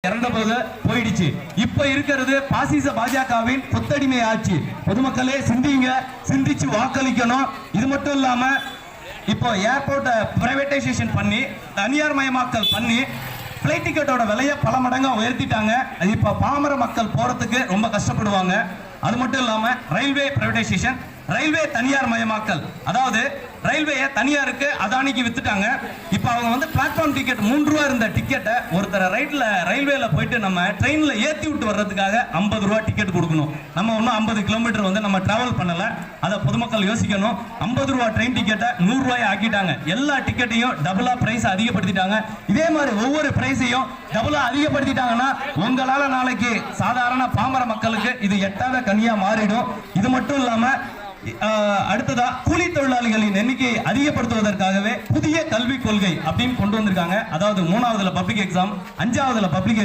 இறந்தபோது போயிடுச்சு. இப்ப இருக்கிறது பாசிச பாஜகவின் கொத்தடிமை ஆட்சி. பொதுமக்களே சிந்திங்க, சிந்திச்சு வாக்களிக்கணும். இது மட்டும் இல்லாம இப்போ ஏர்போர்ட்டை பிரைவேட்டைசேஷன் பண்ணி தனியார் மயமாக்கல் பண்ணி பிளைட் டிக்கெட்டோட விலையை பல மடங்கா உயர்த்திட்டாங்க. அது இப்ப பாமர மக்கள் போறதுக்கு ரொம்ப கஷ்டப்படுவாங்க. அது மட்டும் இல்லாம ரயில்வே பிரைவேட்டைசேஷன், ரயில்வே தனியார் மயமாக்கல், அதாவது ரயில்வேயை தனியாருக்கு அதானிக்கு வித்துட்டாங்க. இப்போ அவங்க பிளாட்ஃபார்ம் டிக்கெட் 3 ரூபா இருந்த டிக்கெட்டை ஒருத்தர ரயில்வேல போயிட்டு நம்ம ட்ரெயின்ல ஏற்றி விட்டு வர்றதுக்காக 50 ரூபா டிக்கெட் கொடுக்கணும். நம்ம இன்னும் 50 கிலோமீட்டர் நம்ம டிராவல் பண்ணல. அதை பொதுமக்கள் யோசிக்கணும். 50 ரூபா ட்ரெயின் டிக்கெட்டை 100 ரூபாய் ஆக்கிட்டாங்க. எல்லா டிக்கெட்டையும் டபுளா பிரைஸ் அதிகப்படுத்திட்டாங்க. இதே மாதிரி ஒவ்வொரு பிரைஸையும் டபுளா அதிகப்படுத்திட்டாங்கன்னா உங்களால நாளைக்கு சாதாரண பாமர மக்களுக்கு இது எட்டாத கனியா மாறிடும். இது மட்டும் இல்லாம அடுத்ததா கூலி தொழிலாளிகளின் எண்ணிக்கையை அதிகப்படுத்துவதற்காகவே புதிய கல்விக் கொள்கை அப்படின்னு கொண்டு வந்திருக்காங்க. அதாவது 3ஆவதுல பப்ளிக் எக்ஸாம், 5ஆவதுல பப்ளிக்